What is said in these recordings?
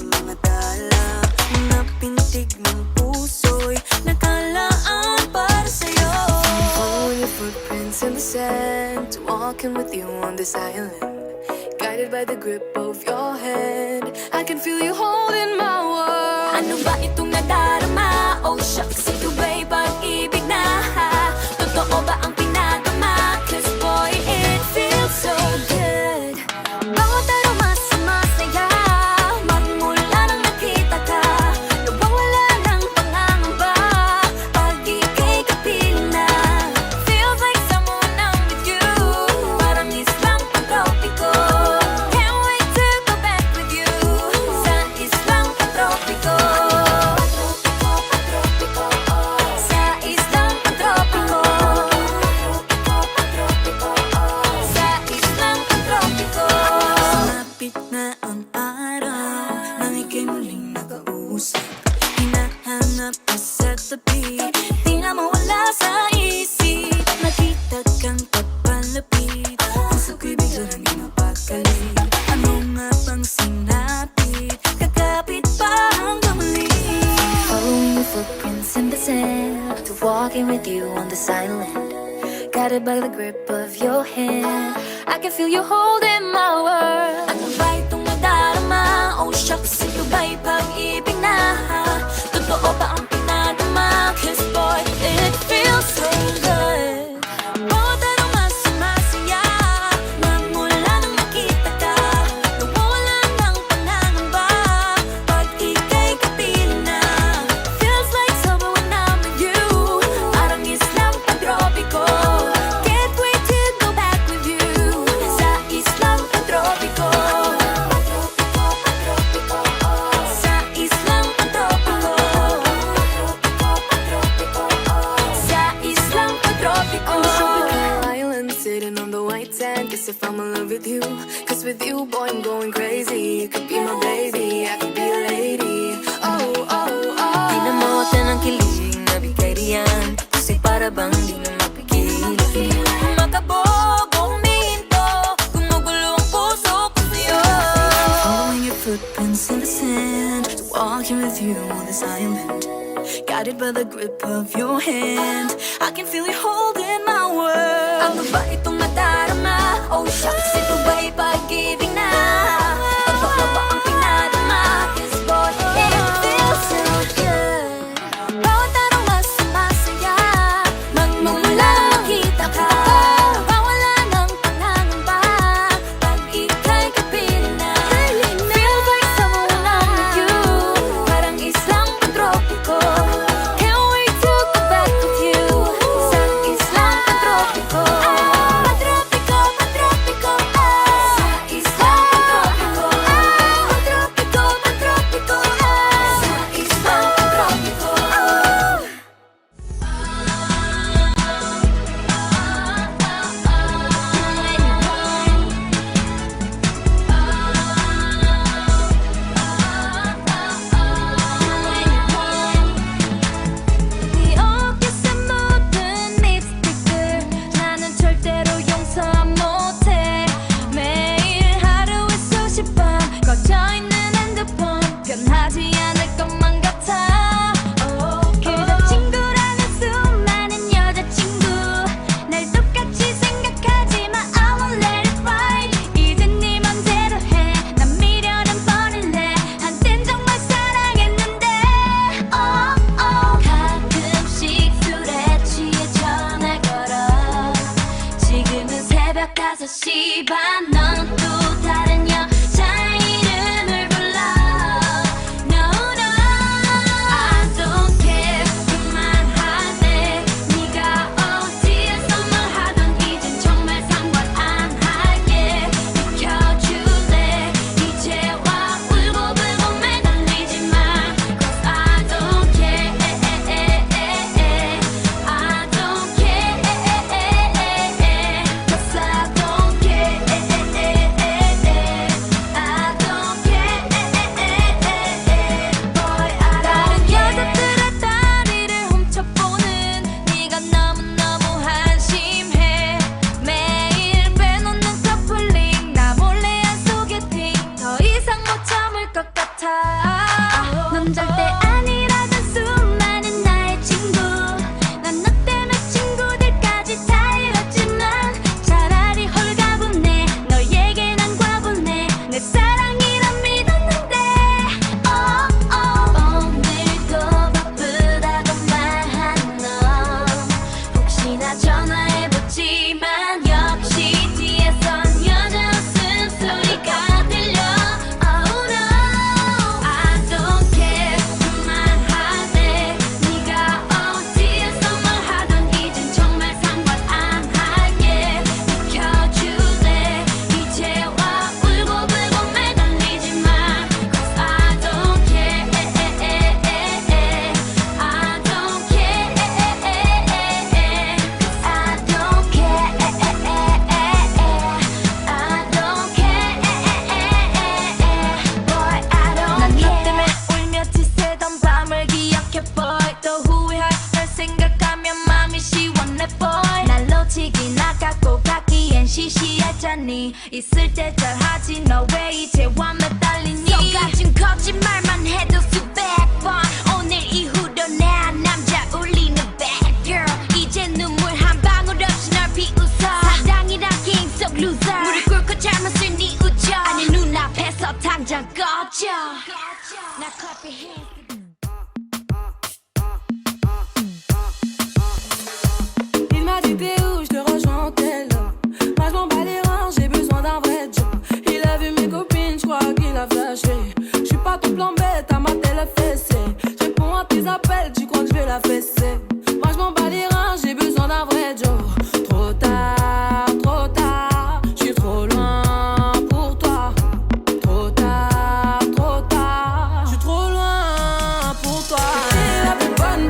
sa mga tala. Mga pintig ng puso'y nakalaan para sa'yo. Following your footprints in the sand, walking with you on this island, guided by the grip of your hand. I can feel you holding my world. Ano ba itong nadarama? Oh shucks, ito ba'y pag-ibig na? Totoo ba ang pinagama? Cause boy, it feels so good. Bawat aroma sumasaya, magmula nang nakita ka. Nawawala ng pangangamba pag ika'y kapiling na. Feels like someone I'm with you, parang islang pantropiko. Can't wait to go back with you sa islang pantropiko. Sa islang pantropiko. Sa islang pantropiko. Sumapit na ang araw nang ika'y muling nakausap. Hinahanap ka sa tabi, di na mawala sa isip. Nakita kang papalapit, puso ko'y bigla nang di mapakali. Ano nga bang sinapit, kakapit pa hanggang muli. Following your footprints in the sand, to walking with you on this island, guided by the grip of your hand. I can feel you holding my world. Ano ba itong nadarama? Oh shucks, ito ba'y pag-ibig na? Totoo ba ang pinadama? Cause boy, it feels so good. Bawat aroma sumasaya, magmula nang nakita ka. Nawawala ng pangangamba pag ika'y kapiling na. Feels like summer when I'm with you, parang islang pantropiko. Can't wait to go back with you sa islang pantropiko. Sa islang pantropiko. Sa islang pantropiko. On the tropical island, sitting on the white sand. Guess if I'm in love with you, cause with you, boy, I'm going crazy. You could be my baby, I could be a lady. Oh, oh, oh. Di na mawatan ang kilig na bigay riyan, kasi para bang di na mapigil. Makabog o humihinto, gumugulo ang puso ko sa'yo. Following your footprints in the sand, walking with you on this island, guided by the grip of your hand. I can feel you holding my world. Ano ba itong nadarama? Oh shucks, ito ba'y pag-ibig na? Totoo ba ang pinadama? Cause boy, it feels so good. Bawat aroma sumasaya, magmula nang nakita ka. Nawawala ng pangangamba pag ika'y kapiling na. Feels like summer when I'm with you, parang islang pantropiko. Can't wait to go back with you sa islang pantropiko. Pantropiko, pantropiko. Sa islang 넌 절대 아니라던 수많은 나의 친구 난 너 때문에 친구들까지 다 잃었지만 차라리 홀가분해 너에게 난 과분해 내 사랑이란 믿었는데 오늘도 바쁘다고 말한 너 혹시나 전화해보지만 역시 뒤에선 여자 웃음소리가 들려 Oh no I don't care 그만할래 네가 어디에서 말하던 이젠 정말 상관 안 할게 비켜줄래 이제와 울고불고 매달리지 마 Cause I don't care I don't care I don't care I don't care Boy I don't care 난 너 때문에 울며 지새던 밤을 기억해 boy 또 후회할 널 생각하면 마음이 시원해 boy 날 놓치긴 아깝고 갖기엔 시시했잖니 있을 때 잘하지 너 왜 이제와 매달리니 속아준 거짓말만 해도 수백 번 오늘 이후로 내 남자 울리는 bad girl 이제 눈물 한 방울 없이 널 비웃어 사랑이란 게임 속 loser 무릎 꿇고 잘못을 뉘우쳐 아니 눈앞에서 당장 꺼져 나 커피 해 Il m'a dit t'es où, je te rejoins en tel. Moi je m'en bats les reins, j'ai besoin d'un vrai job. Il a vu mes copines, je crois qu'il a flashé. Je suis pas ton plan bête, à ma télé fessée. Je réponds à tes appels, tu crois que je vais la fesser. Moi je m'en bats les reins, j'ai besoin d'un vrai job. Trop tard, je suis trop loin pour toi. Trop tard, je suis trop loin pour toi. T'es la plus bonne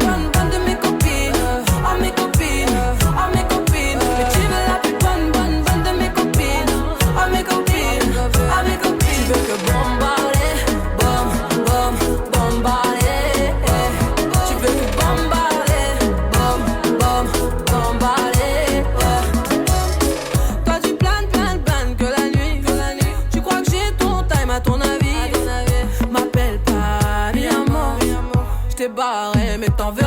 de mes copines. Oh mes copines, oh mes copines. Mais tu veux la plus bonne de mes copines. Oh mes copines, oh mes copines. Tu veux que bombarder, bombarder. Tu veux que bombarder, bombarder. Toi tu planes que la nuit. Tu crois que j'ai ton time à ton avis. M'appelle pas mi amor. Je t'ai barré mais t'en veux